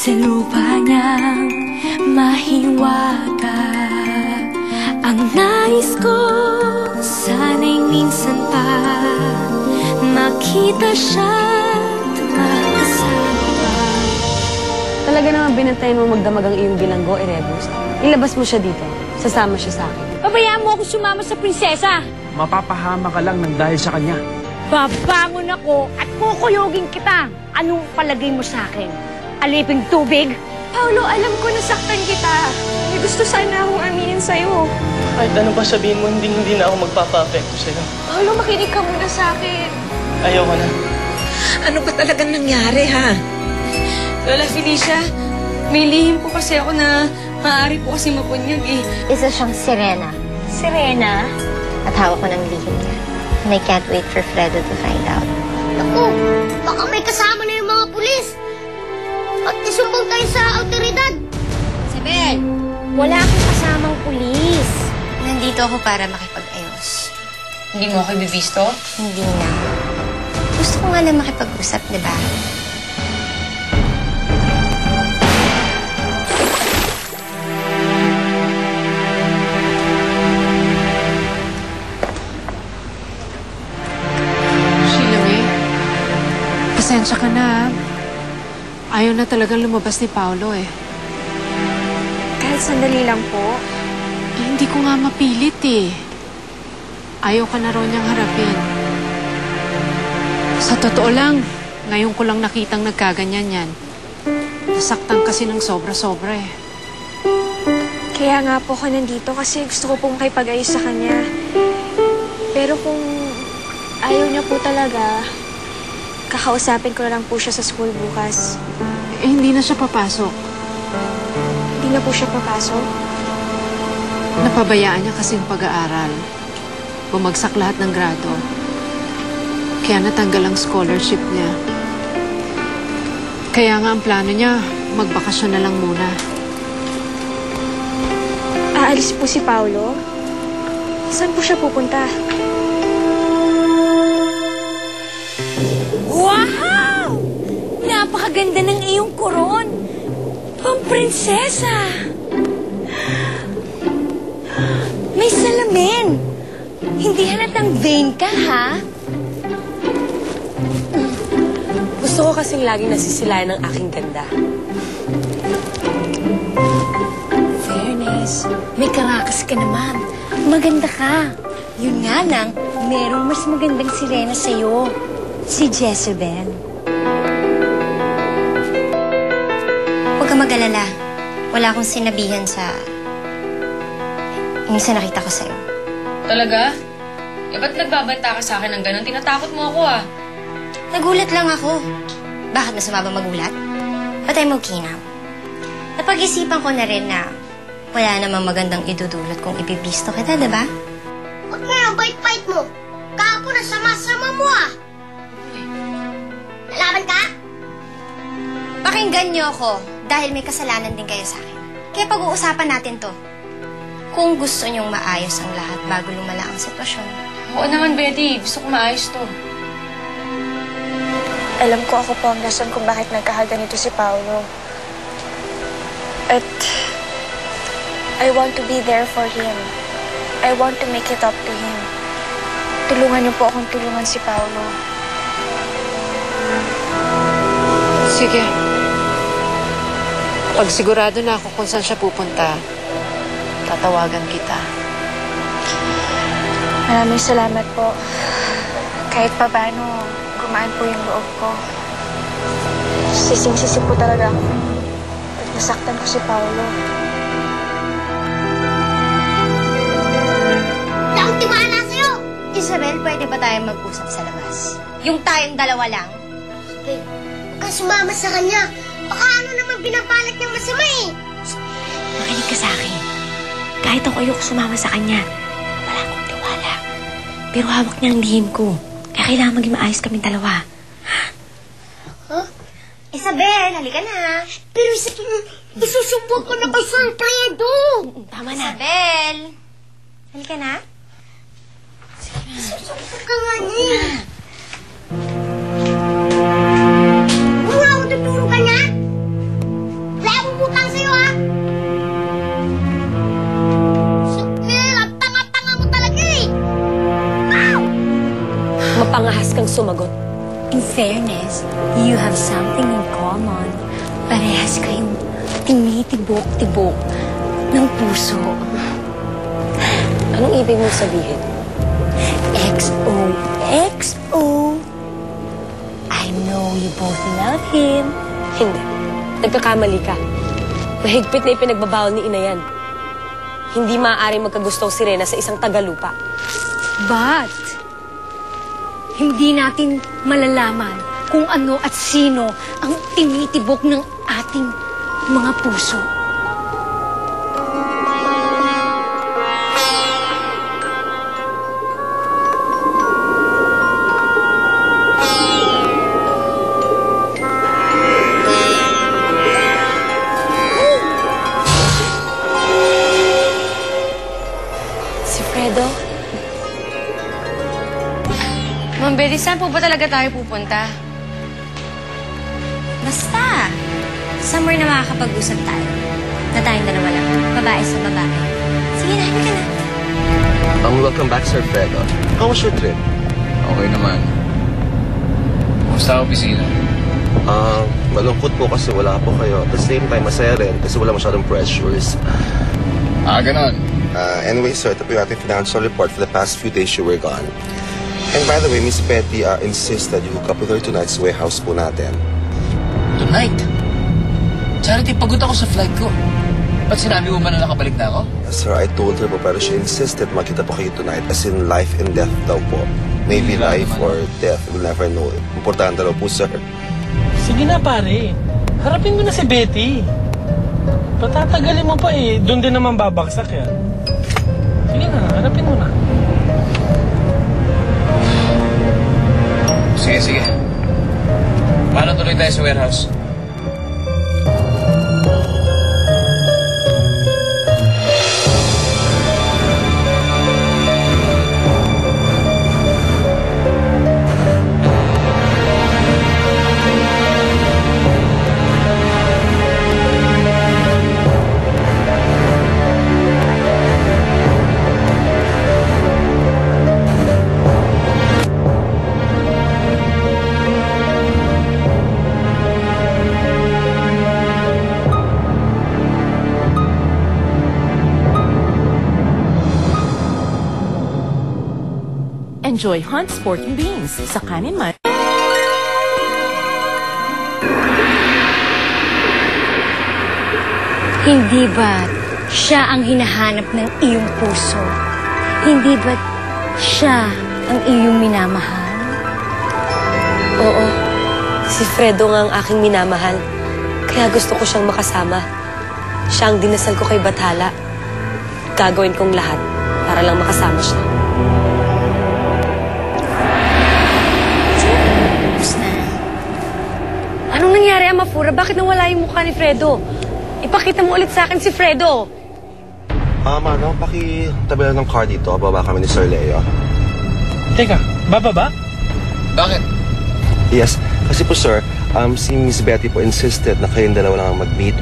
sa lupa niyang mahiwaga. Ang nais ko sana'y minsan pa makita siya't makasama. Talaga naman binantayan mo magdamag ang iyong bilanggo, Erebus. Ilabas mo siya dito. Sasama siya sa akin. Pabayaan mo ako sumama sa prinsesa. Mapapahama ka lang ng dahil sa kanya. Babangon ako at kukuyugin kita. Anong palagay mo sa akin? Aliping tubig? Paolo, alam ko nasaktan kita. May gusto sana akong aminin sa'yo. Kahit ano ba sabihin mo, hindi na ako magpapa-apekto sa'yo. Paolo, makinig ka muna sa akin. Ayoko na. Ano ba talagang nangyari, ha? Lola Felicia, may lihim po kasi ako na maaari po kasi mapunyag eh. Isa siyang Serena. Serena? At hawak ko ng lihim niya. And I can't wait for Fredo to find out. Naku, baka may kasama na yung mga pulis. At isumbong tayo sa awtoridad. Isabel, wala akong kasamang pulis. Nandito ako para makipag-ayos. Hindi mo ako ibibisto? Hindi na. Gusto ko nga lang makipag-usap, di ba? Pasensya ka na. Ayaw na talagang lumabas ni Paolo eh. Kahit sandali lang po. Hindi ko nga mapilit eh. Ayaw ka na raw niyang harapin. Sa totoo lang, ngayon ko lang nakitang nagkaganyan yan. Nasaktan kasi ng sobra-sobra eh. Kaya nga po ako nandito kasi gusto ko pong makipag-ayos sa kanya. Pero kung ayaw niya po talaga, kakausapin ko na lang po siya sa school bukas. Eh, hindi na siya papasok. Hindi na po siya papasok? Napabayaan niya kasing pag-aaral. Bumagsak lahat ng grado. Kaya natanggal ang scholarship niya. Kaya nga ang plano niya, magbakasyon na lang muna. Aalis po si Paolo? Saan po siya pupunta? Wow! Napakaganda ng iyong koron. Pamprinsesa. May salamin. Hindi halatang vain ka, ha? Gusto ko kasing laging nasisilayan ng aking ganda. Fairness. May karakas ka naman. Maganda ka. Yun nga lang, merong mas magandang sirena sa'yo. Si Jezebel. Huwag ka mag-alala. Wala akong sinabihan sa... yung sa nakita ko sa'yo. Talaga? Eh, ba't nagbabanta ka sa akin ng ganun? Tinatakot mo ako, ah. Nagulat lang ako. Bakit masama ba magulat? But I'm okay now. Napag-isipan ko na rin na wala namang magandang idudulot kung ibibisto kita, diba? Huwag nga ang bait-bait mo. Kahapon na sama-sama mo ah. Lalaban ka? Pakinggan niyo ako dahil may kasalanan din kayo sa akin. Kaya pag-uusapan natin to. Kung gusto niyong maayos ang lahat bago lumala ang sitwasyon. Oo naman, Betty. Gusto ko maayos to. Alam ko ako po ang rason kung bakit nagkakaganito si Paolo. At I want to be there for him. I want to make it up to him. Tulungan niyo po akong tulungan si Paolo. Sige. Pag sigurado na ako kung saan siya pupunta, tatawagan kita. Maraming salamat po. Kahit pa paano, gumaan po yung loob ko. Sising-sisi po talaga ako. Pag nasaktan ko si Paolo. Wala akong tiwala sa'yo. Isabel, pwede ba tayo mag-usap sa labas? Yung tayong dalawa lang? Sige, huwag kang sumama sa kanya. Baka ano naman binabalak niyang masama eh. Makinig ka sa akin. Kahit ako ayoko sumama sa kanya, wala akong tiwala. Pero hawak niya ang lihim ko. Kaya kailangan maging maayos kaming dalawa. Huh? Isabel, halika na. Pero isusumbong ko na kay Sir Fredo. Tama na. Isabel, halika na. Isusumbong ka nga niya. Mura ako tutulong ka na. sumagot. In fairness, you have something in common. Parehas kayong tinitibok-tibok ng puso. Anong ibig mong sabihin? XOXO. I know you both love him. Hindi. Nagkakamali ka. Mahigpit na ipinagbabawal ni Ina yan. Hindi maaaring magkagusto si Rena sa isang tagalupa. But, hindi natin malalaman kung ano at sino ang tinitibok ng ating mga puso. Si Fredo? Ma'am Betty, saan po ba talaga tayo pupunta? Basta, somewhere na makakapag-usap tayo. Na tayong dalawa lang. Babae sa babae. Sige na, halika na. Welcome back, Sir Fredo. How was your trip? Okay naman. Kumusta ang opisina? Malungkot po kasi wala po kayo. At the same time, masaya rin kasi wala masyadong pressures. Ganon. Anyway, sir, ito po yung ating financial report for the past few days you were gone. And by the way, Miss Betty insisted you hook up with her tonight sa warehouse po natin. Tonight? Charity, pagod ako sa flight ko. Ba't sinabi mo ba na nakabalik na ako? Sir, I told her po pero she insisted makita po kayo tonight as in life and death daw po. Maybe life or death, we'll never know. Importante daw po, sir. Sige na, pare. Harapin mo na si Betty. Patatagalin mo pa eh. Doon din naman babaksak yan. Sige na, harapin mo na. Sige. Paano tuloy tayo sa warehouse? Enjoy Hunt's Pork and Beans sa kanin man. Hindi ba siya ang hinahanap ng iyong puso? Hindi ba siya ang iyong minamahal? Oo. Si Fredo nga ang aking minamahal. Kaya gusto ko siyang makasama. Siya ang dinasal ko kay Bathala. Gagawin kong lahat para lang makasama siya. Anong nangyari, Amafura? Bakit nawala yung mukha ni Fredo? Ipakita mo ulit sa akin si Fredo. Mano, pakitabi lang ng car dito. Baba kami ni Sir Leo. Teka, bababa? Bakit? Yes, kasi po sir, si Miss Betty po insisted na kayong dalawa lang ang mag-meet